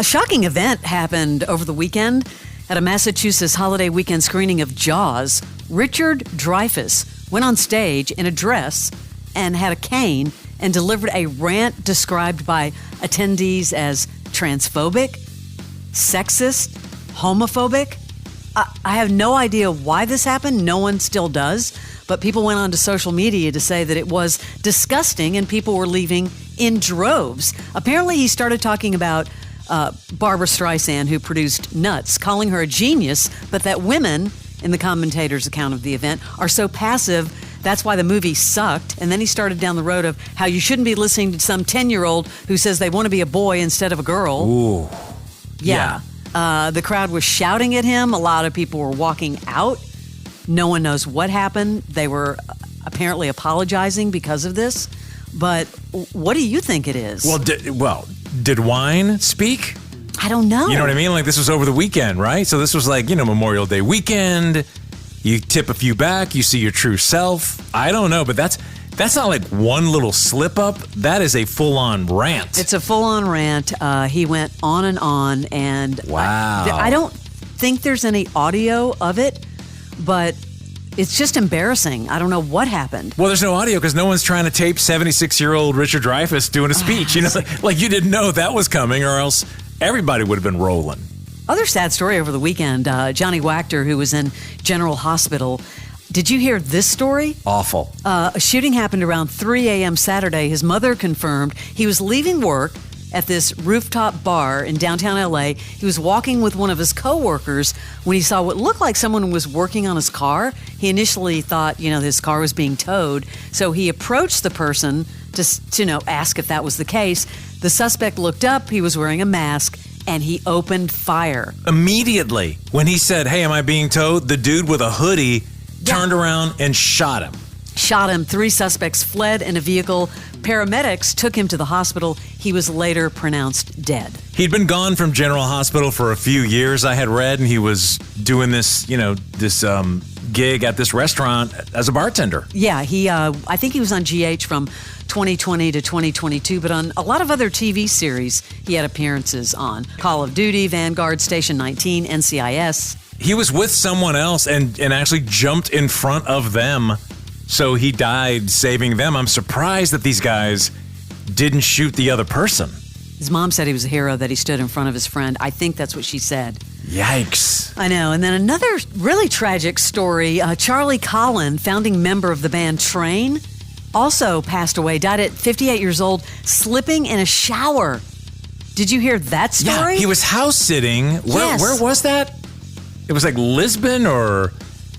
A shocking event happened over the weekend at a Massachusetts holiday weekend screening of Jaws. Richard Dreyfus went on stage in a dress and had a cane and delivered a rant described by attendees as transphobic, sexist, homophobic. I have no idea why this happened. No one still does. But people went onto social media to say that it was disgusting and people were leaving in droves. Apparently, he started talking about Barbara Streisand, who produced Nuts, calling her a genius, but that women, in the commentator's account of the event, are so passive. That's why the movie sucked. And then he started down the road of how you shouldn't be listening to some 10-year-old who says they want to be a boy instead of a girl. Ooh. Yeah. The crowd was shouting at him. A lot of people were walking out. No one knows what happened. They were apparently apologizing because of this. But what do you think it is? Did wine speak? I don't know. You know what I mean? Like, this was over the weekend, right? So this was like, Memorial Day weekend. You tip a few back, you see your true self. I don't know, but that's not like one little slip up. That is a full-on rant. It's a full-on rant. He went on, and wow. I don't think there's any audio of it, but it's just embarrassing. I don't know what happened. Well, there's no audio because no one's trying to tape 76-year-old Richard Dreyfus doing a speech. Like you didn't know that was coming, or else everybody would have been rolling. Other sad story over the weekend, Johnny Wactor, who was in General Hospital. Did you hear this story? Awful. A shooting happened around 3 a.m. Saturday. His mother confirmed he was leaving work at this rooftop bar in downtown L.A. He was walking with one of his coworkers when he saw what looked like someone was working on his car. He initially thought, his car was being towed. So he approached the person to ask if that was the case. The suspect looked up. He was wearing a mask. And he opened fire. Immediately, when he said, "Hey, am I being towed?" the dude with a hoodie turned around and shot him. 3 suspects fled in a vehicle. Paramedics took him to the hospital. He was later pronounced dead. He'd been gone from General Hospital for a few years, I had read, and he was doing this, gig at this restaurant as a bartender. Yeah, I think he was on GH from 2020 to 2022, but on a lot of other TV series he had appearances on. Call of Duty, Vanguard, Station 19, NCIS. He was with someone else and actually jumped in front of them, so he died saving them. I'm surprised that these guys didn't shoot the other person. His mom said he was a hero, that he stood in front of his friend. I think that's what she said. Yikes. I know. And then another really tragic story. Charlie Colin, founding member of the band Train, also passed away, died at 58 years old, slipping in a shower. Did you hear that story? Yeah, he was house sitting. Yes. Where was that? It was like Lisbon or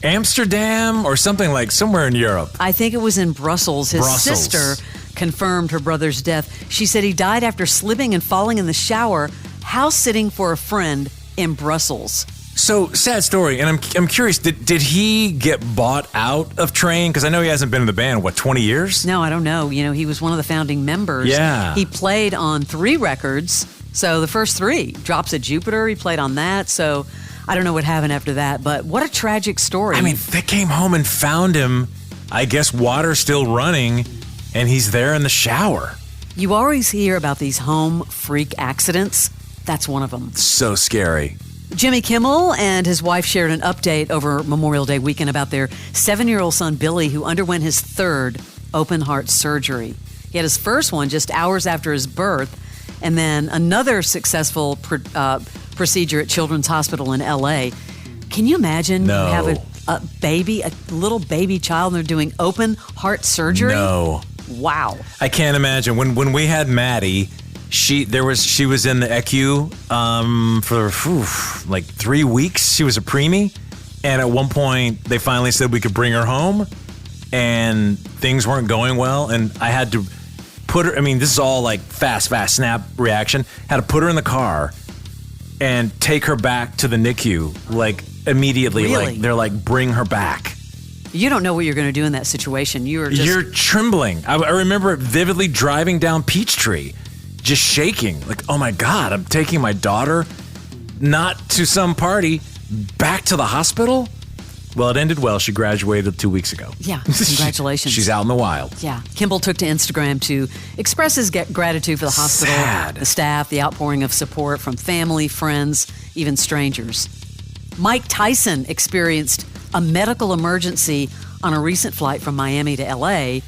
Amsterdam or something, like somewhere in Europe. I think it was in Brussels. His sister confirmed her brother's death. She said he died after slipping and falling in the shower, house sitting for a friend in Brussels. So, sad story, and I'm curious, did he get bought out of Train? Because I know he hasn't been in the band, 20 years? No, I don't know. He was one of the founding members. Yeah. He played on 3 records. So the first 3, Drops at Jupiter, he played on that. So I don't know what happened after that, but what a tragic story. I mean, they came home and found him, I guess water's still running, and he's there in the shower. You always hear about these home freak accidents. That's one of them. So scary. Jimmy Kimmel and his wife shared an update over Memorial Day weekend about their 7-year-old son, Billy, who underwent his 3rd open heart surgery. He had his first one just hours after his birth, and then another successful procedure at Children's Hospital in L.A. Can you imagine No. you have a little baby child, and they're doing open heart surgery? No. Wow. I can't imagine. When we had Maddie, she was in the ECU for like 3 weeks. She was a preemie, and at one point they finally said we could bring her home, and things weren't going well, and I had to put her. I mean, this is all like fast snap reaction. Had to put her in the car and take her back to the NICU like immediately. Really? Like they're like, bring her back. You don't know what you're going to do in that situation. You're trembling. I remember vividly driving down Peachtree, just shaking. Like, oh my God, I'm taking my daughter not to some party, back to the hospital? Well, it ended well. She graduated 2 weeks ago. Yeah, congratulations. She's out in the wild. Yeah. Kimmel took to Instagram to express his gratitude for the hospital, Sad. the staff, the outpouring of support from family, friends, even strangers. Mike Tyson experienced a medical emergency on a recent flight from Miami to L.A.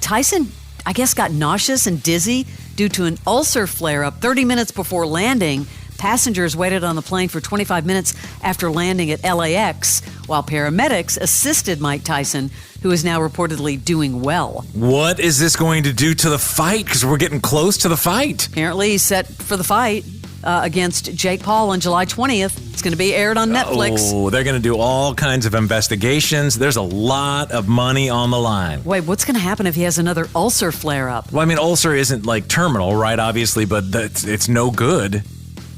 Tyson, I guess, got nauseous and dizzy due to an ulcer flare-up 30 minutes before landing. Passengers waited on the plane for 25 minutes after landing at LAX, while paramedics assisted Mike Tyson, who is now reportedly doing well. What is this going to do to the fight? Because we're getting close to the fight. Apparently, he's set for the fight against Jake Paul on July 20th. It's going to be aired on Netflix. Oh, they're going to do all kinds of investigations. There's a lot of money on the line. Wait, what's going to happen if he has another ulcer flare-up? Well, I mean, ulcer isn't like terminal, right? Obviously, but it's no good.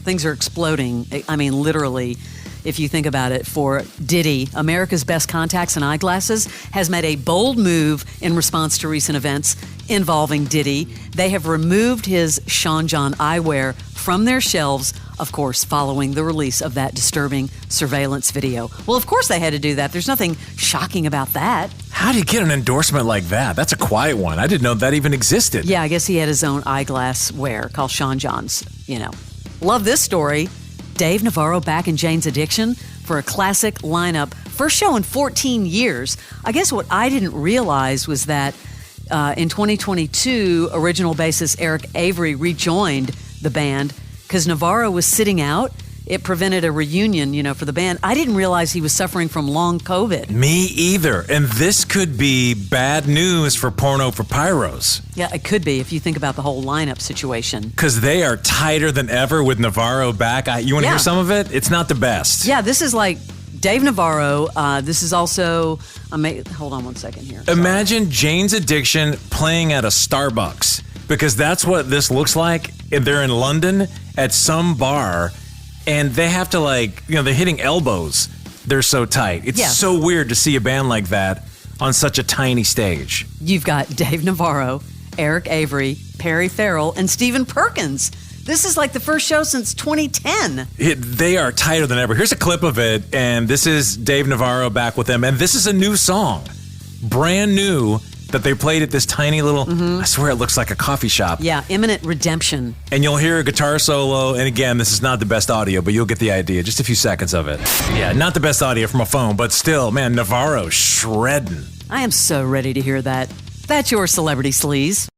Things are exploding. I mean, literally, if you think about it, for Diddy, America's Best Contacts and Eyeglasses has made a bold move in response to recent events involving Diddy. They have removed his Sean John eyewear from their shelves, of course, following the release of that disturbing surveillance video. Well, of course they had to do that. There's nothing shocking about that. How do you get an endorsement like that? That's a quiet one. I didn't know that even existed. Yeah, I guess he had his own eyeglass wear called Sean John's, Love this story. Dave Navarro back in Jane's Addiction for a classic lineup. First show in 14 years. I guess what I didn't realize was that in 2022, original bassist Eric Avery rejoined the band because Navarro was sitting out. It prevented a reunion, for the band. I didn't realize he was suffering from long COVID. Me either. And this could be bad news for Porno for Pyros. Yeah, it could be if you think about the whole lineup situation. Because they are tighter than ever with Navarro back. You want to hear some of it? It's not the best. Yeah, this is like Dave Navarro. This is also, hold on one second here. Sorry. Imagine Jane's Addiction playing at a Starbucks. Because that's what this looks like. They're in London at some bar. And they have to they're hitting elbows. They're so tight. It's so weird to see a band like that on such a tiny stage. You've got Dave Navarro, Eric Avery, Perry Farrell, and Stephen Perkins. This is like the first show since 2010. They are tighter than ever. Here's a clip of it, and this is Dave Navarro back with them. And this is a new song, brand new, that they played at this tiny little, I swear it looks like a coffee shop. Yeah, Imminent Redemption. And you'll hear a guitar solo, and again, this is not the best audio, but you'll get the idea. Just a few seconds of it. Yeah, not the best audio from a phone, but still, man, Navarro shredding. I am so ready to hear that. That's your Celebrity Sleaze.